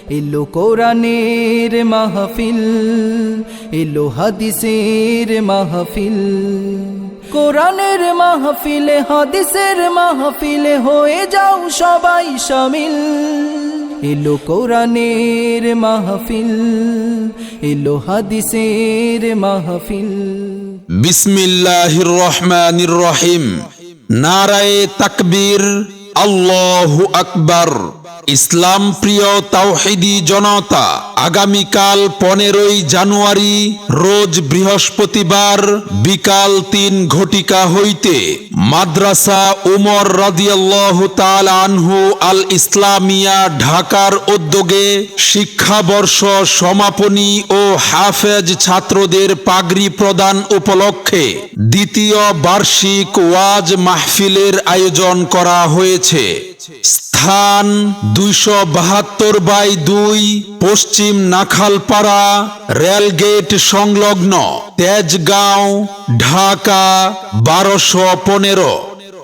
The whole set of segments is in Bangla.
এলো কোরআনের মাহফিল, এলো হাদিসের মাহফিল। কোরআনের মাহফিলে হাদিসের মাহফিলে হয়ে যাও সবাই শামিল। এলো কোরআনের মাহফিল, এলো হাদিসের মাহফিল। বিসমিল্লাহির রহমানির রহিম। নারায়ে তাকবীর, আল্লাহু আকবার। ইসলাম প্রিয় তাওহীদি জনতা, আগামীকাল 15ই জানুয়ারি রোজ বৃহস্পতিবার বিকাল 3 ঘটিকা হইতে মাদ্রাসা উমর রাদিয়াল্লাহু তাআলা আনহু আল ইসলামিয়া ঢাকার উদ্যোগে শিক্ষাবর্ষ সমাপনী ও হাফেজ ছাত্রদের পাগড়ি প্রদান উপলক্ষে দ্বিতীয় বার্ষিক ওয়াজ মাহফিলের আয়োজন করা হয়েছে। স্থান 272/2 পশ্চিম নাখালপাড়া রেলগেট সংলগ্ন তেজগাঁও, ঢাকা 1215।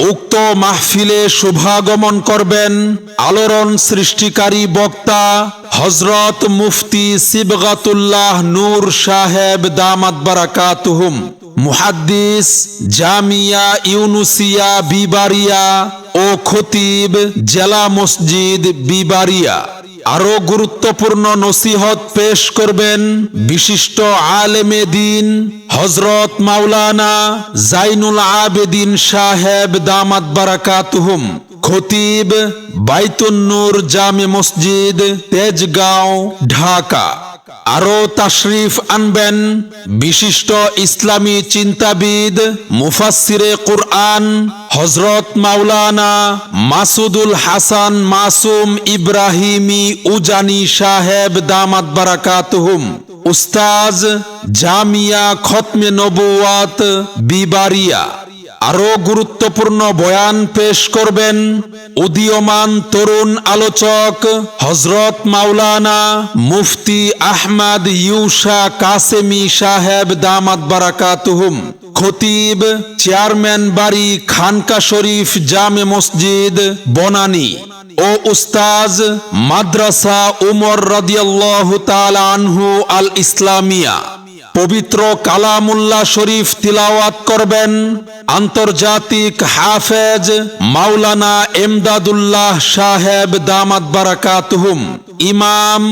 উক্ত মাহফিলে শুভাগমন করবেন আলোড়ন সৃষ্টিকারী বক্তা হযরত মুফতি সিবগাতুল্লাহ নূর সাহেব দামাত বারাকাতুহুম, মুহাদ্দিস জামিয়া ইউনুসিয়া বিবারিয়া ও খতিব জেলা মসজিদ বিবারিয়া। আরো গুরুত্বপূর্ণ নসিহত পেশ করবেন বিশিষ্ট আলেমে দ্বীন হযরত মাওলানা জাইনুল আবেদিন সাহেব দামাত বারাকাতুহুম, খতিব বাইতুন নূর জামে মসজিদ তেজগাঁও, ঢাকা। আরো তাশরিফ আনবেন বিশিষ্ট ইসলামী চিন্তাবিদ মুফাসসিরে কুরআন হযরত মাওলানা মাসুদুল হাসান মাসুম ইব্রাহিমি উজানি সাহেব দামাত বারাকাতুহুম, উস্তাজ জামিয়া খতমে নবুয়াত বিবারিয়া। আরো গুরুত্বপূর্ণ বয়ান পেশ করবেন উদীয়মান তরুণ আলোচক হযরত মাওলানা মুফতি আহমদ ইউসা কাসেমি সাহেব দামাত বারাকাতুহুম, খতিব চেয়ারম্যান বাড়ি খানকা শরীফ জামে মসজিদ বনানী ও উস্তাজ মাদ্রাসা উমর রাদিয়াল্লাহু তাআলা আনহু আল ইসলামিয়া। পবিত্র কালামুল্লাহ শরীফ তিলাওয়াত করবেন আন্তর্জাতিক হাফেজ মাওলানা এমদাদুল্লাহ সাহেব দামাত বারাকাতুহুম, ইমাম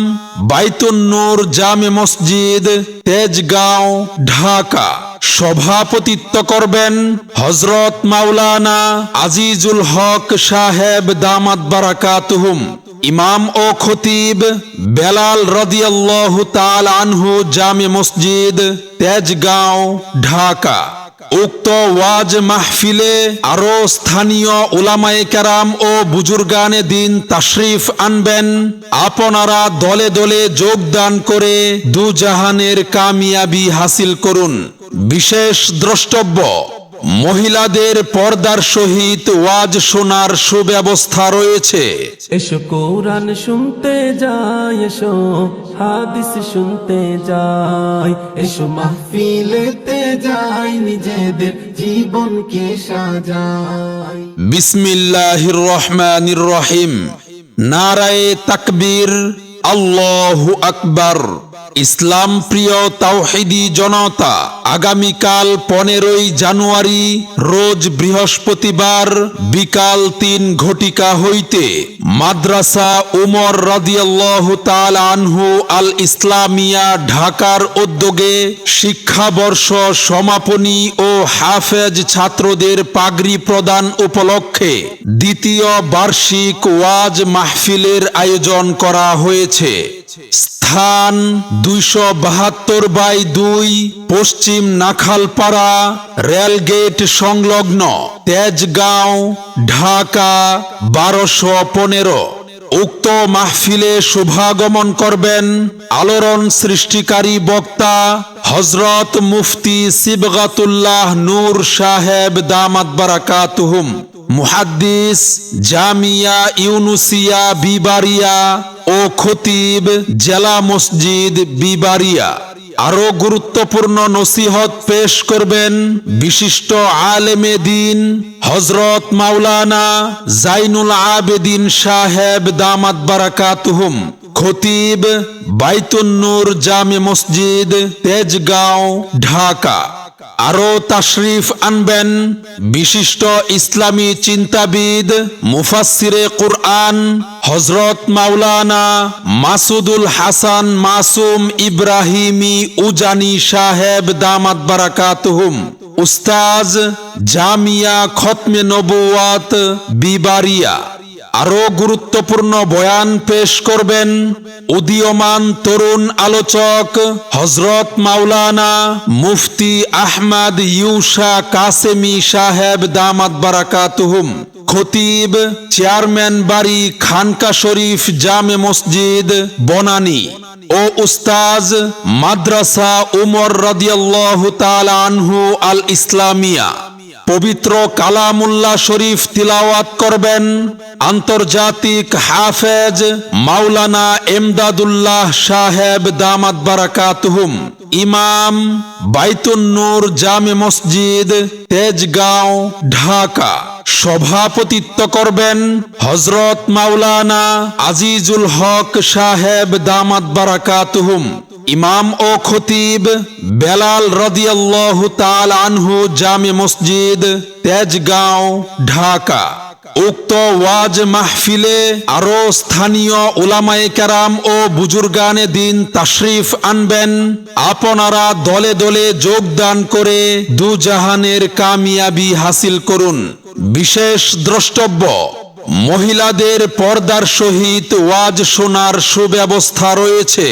বাইতুন নূর জামে মসজিদ তেজগাঁও, ঢাকা। সভাপতিত্ব করবেন হযরত মাওলানা আজিজুল হক সাহেব দামাত বারাকাতুহুম, ইমাম ও খতিব বেলাল রাদিয়াল্লাহু তাআলা আনহু জামে মসজিদ তেজগাঁও, ঢাকা। উক্ত ওয়াজ মাহফিলে আরো স্থানীয় উলামায়ে কেরাম ও বুজুর্গানে দ্বীন তাশরিফ আনবেন। আপনারা দলে দলে যোগদান করে দুজাহানের কামিয়াবি হাসিল করুন। বিশেষ দ্রষ্টব্য, মহিলাদের পর্দার সহিত ওয়াজ শোনার সুব্যবস্থা রয়েছে। এসো কোরআন শুনতে যাই, এসো হাদিস শুনতে যাই, এসো মাহফিলেতে যাই, নিজেদের জীবনকে সাজাই। বিসমিল্লাহির রহমানির রহিম। নারায়ে তাকবীর, আল্লাহু আকবার। ইসলাম প্রিয় তাওহীদি জনতা, আগামীকাল 15ই জানুয়ারি রোজ বৃহস্পতিবার বিকাল 3 ঘটিকা হইতে মাদ্রাসা উমর রাদিয়াল্লাহু তাআলা আনহু আল ইসলামিয়া ঢাকার উদ্যোগে শিক্ষাবর্ষ সমাপনী ও হাফেজ ছাত্রদের পাগড়ি প্রদান উপলক্ষে দ্বিতীয় বার্ষিক ওয়াজ মাহফিলের আয়োজন করা হয়েছে। স্থান 272/2 পশ্চিম নাখালপাড়া রেলগেট সংলগ্ন তেজগাঁও, ঢাকা 1215। উক্ত মাহফিলে শুভাগমন করবেন আলোড়ন সৃষ্টিকারী বক্তা হযরত মুফতি সিবগাতুল্লাহ নূর সাহেব দামাত বারাকাতুহুম, মুহাদ্দিস জামিয়া ইউনুসিয়া বিবারিয়া ও খতিব জেলা মসজিদ বিবারিয়া। আরো গুরুত্বপূর্ণ নসিহত পেশ করবেন বিশিষ্ট আলেমে দ্বীন হযরত মাওলানা জাইনুল আবেদিন সাহেব দামাত বারাকাতুহুম, খতিব, বাইতুন্নুর জামে মসজিদ, তেজগাঁও, ঢাকা। আরো তাশরিফ আনবেন বিশিষ্ট ইসলামী চিন্তাবিদ, মুফাসসিরে কুরআন হযরত মাওলানা মাসুদুল হাসান মাসুম ইব্রাহিমি উজানি সাহেব দামাত বারাকাতুহুম, উস্তাজ, জামিয়া খতমে নবুয়াত বিবারিয়া। আরো গুরুত্বপূর্ণ বয়ান পেশ করবেন উদীয়মান তরুণ আলোচক হযরত মাওলানা মুফতি আহমদ ইউসা কাসেমি সাহেব দামাত বারাকাতুহুম, খতিব, চেয়ারম্যান বাড়ি খানকা শরীফ জামে মসজিদ বনানী ও উস্তাজ, মাদ্রাসা উমর রাদিয়াল্লাহু তাআলা আনহু আল ইসলামিয়া। পবিত্র কালামুল্লাহ শরীফ তিলাওয়াত করবেন আন্তর্জাতিক হাফেজ মাওলানা এমদাদুল্লাহ সাহেব দামাত বারাকাতুহুম, ইমাম, বাইতুন্নুর জামে মসজিদ, তেজগাঁও, ঢাকা। সভাপতিত্ব করবেন হযরত মাওলানা আজিজুল হক সাহেব দামাত বারাকাতুহুম, ইমাম ও খতিব, বেলাল রাদিয়াল্লাহু তাআলা আনহু জামে মসজিদ, তেজগাঁও, ঢাকা। উক্ত ওয়াজ মাহফিলে আরো স্থানীয় উলামায়ে কেরাম ও বুজুর্গানে দিন তাশরিফ আনবেন। আপনারা দলে দলে যোগদান করে দুজাহানের কামিয়াবি হাসিল করুন। বিশেষ দ্রষ্টব্য, মহিলাদের পর্দার সহিত ওয়াজ শোনার সুব্যবস্থা রয়েছে।